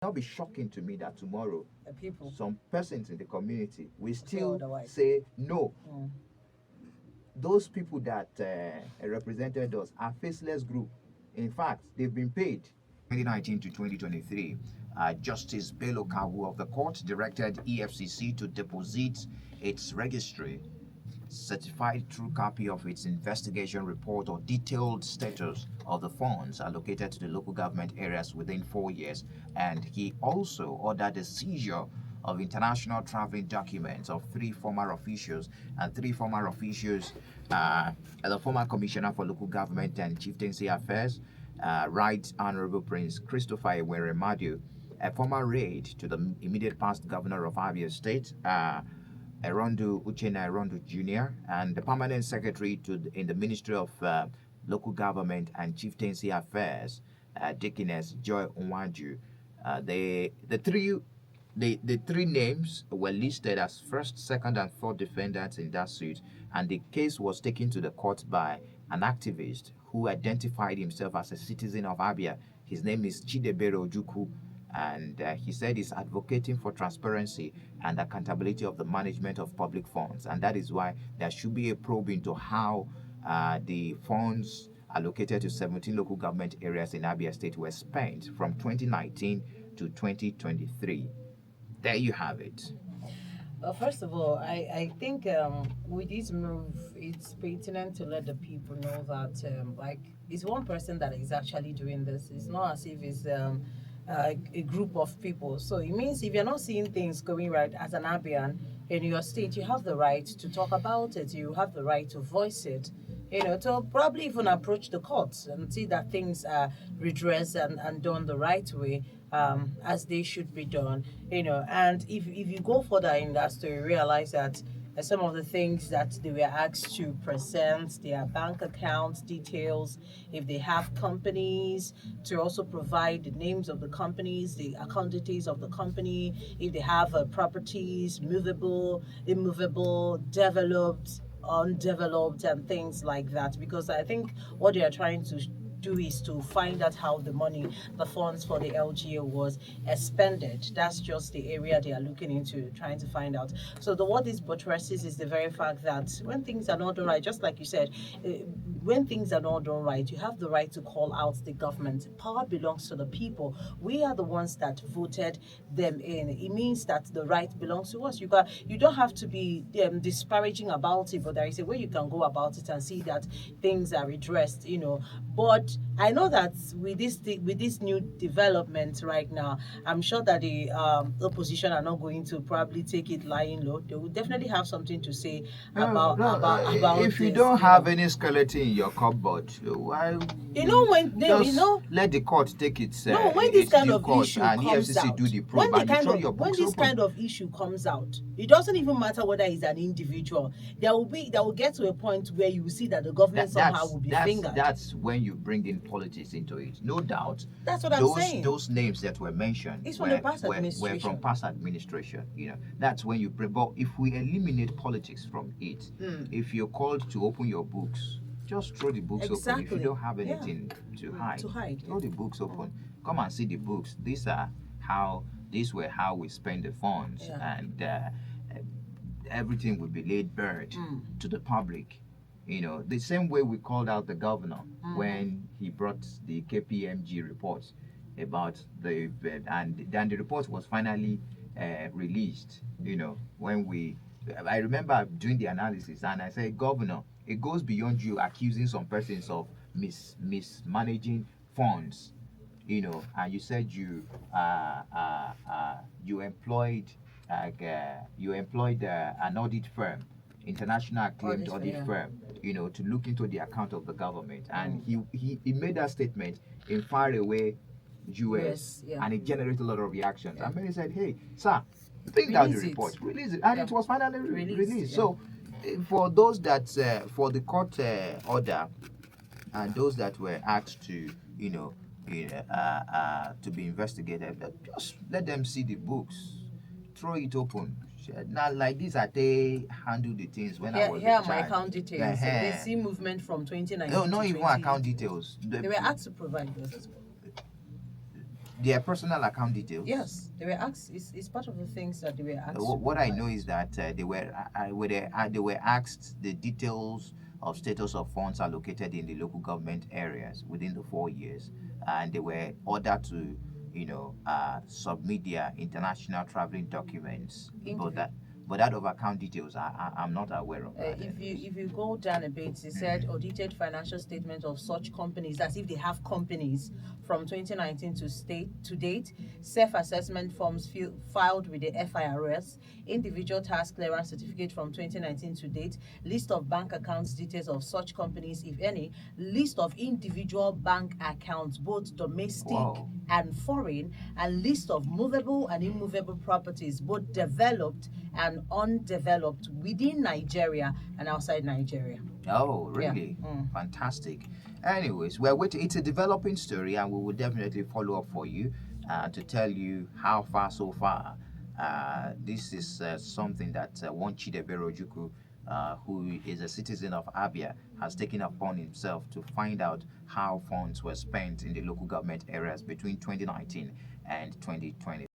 not be shocking to me that tomorrow People some persons in the community will say still otherwise. say no. Mm. Those people that represented us are faceless group. In fact, they've been paid. 2019 to 2023, Justice Bello Kawu of the court directed EFCC to deposit its registry certified true copy of its investigation report or detailed status of the funds allocated to the local government areas within 4 years. And he also ordered the seizure of international traveling documents of 3 former officials and 3 former officials, the former commissioner for local government and chieftaincy affairs, Right Honorable Prince Christopher Eweremadu, a former raid to the immediate past governor of Abia State, Erondu Uchenna Erondu Jr., and the permanent secretary in the Ministry of Local Government and Chieftaincy Affairs, Dickiness Joy Nwaju. The three names were listed as first, second, and fourth defendants in that suit, and the case was taken to the court by an activist who identified himself as a citizen of Abia. His name is Chidebere Ojukwu, and he said he's advocating for transparency and accountability of the management of public funds, and that is why there should be a probe into how the funds allocated to 17 local government areas in Abia State were spent from 2019 to 2023. There you have it. First of all, I think with this move, it's pertinent to let the people know that like it's one person that is actually doing this. It's not as if it's a group of people. So it means if you're not seeing things going right as an Abian in your state, you have the right to talk about it. You have the right to voice it. To probably even approach the courts and see that things are redressed and done the right way, as they should be done. And if you go further in that story, realize that some of the things that they were asked to present, their bank account details, if they have companies, to also provide the names of the companies, the account details of the company, if they have properties, movable, immovable, developed, undeveloped, and things like that. Because I think what they are trying to do is to find out how the funds for the LGA was expended. That's just the area they are looking into, trying to find out. So what this buttresses is the very fact that when things are not done right, just like you said, when things are not done right, you have the right to call out the government. Power belongs to the people. We are the ones that voted them in. It means that the right belongs to us. You don't have to be disparaging about it, but there is a way you can go about it and see that things are redressed. But I know that with this new development right now, I'm sure that the opposition are not going to probably take it lying low. They will definitely have something to say about if you this, don't have any skeleton in your cupboard, why let the court take its when this kind of course issue and comes EFCC out, do the probe and you throw your when books this open. kind of issue comes out, it doesn't even matter whether it's an individual. There will get to a point where you will see that the government somehow will be fingered. That's when you bring in politics into it, no doubt. That's what I'm saying. Those names that were mentioned were from past administration. That's when you bring. But if we eliminate politics from it, if you're called to open your books, just throw the books open. If you don't have anything to hide, throw the books open. Come and see the books. These were how we spend the funds, and everything will be laid bare to the public. The same way we called out the governor when he brought the KPMG report about and then the report was finally released. I remember doing the analysis and I said, Governor, it goes beyond you accusing some persons of mismanaging funds. And you said you employed an audit firm, international acclaimed audit firm, to look into the account of the government. And he made that statement in faraway US, and it generated a lot of reactions. And many said, hey, sir, bring down the report, release it. And it was finally released. So for those that, for the court order, and those that were asked to, to be investigated, just let them see the books, throw it open. Now, like this, they handle the things when I was here are my account details. They see movement from 2019. No, not even account details. They were asked to provide those as well. Their personal account details. Yes, they were asked. It's part of the things that they were asked to What I know provide. is that they were asked the details of status of funds allocated in the local government areas within the 4 years, and they were ordered to, submit their international traveling documents. But that of account details, I'm not aware of that. If you go down a bit, it said audited financial statement of such companies, as if they have companies from 2019 to date, self-assessment forms filed with the FIRS, individual tax clearance certificate from 2019 to date, list of bank accounts details of such companies, if any, list of individual bank accounts, both domestic Wow. and foreign, and list of movable and immovable properties, both developed and undeveloped within Nigeria and outside Nigeria. Oh, Yeah. really? Fantastic. Anyways, we're waiting. It's a developing story, and we will definitely follow up for you to tell you how far so far. This is something that one Chidebere Ojukwu, who is a citizen of Abia, has taken upon himself to find out how funds were spent in the local government areas between 2019 and 2020.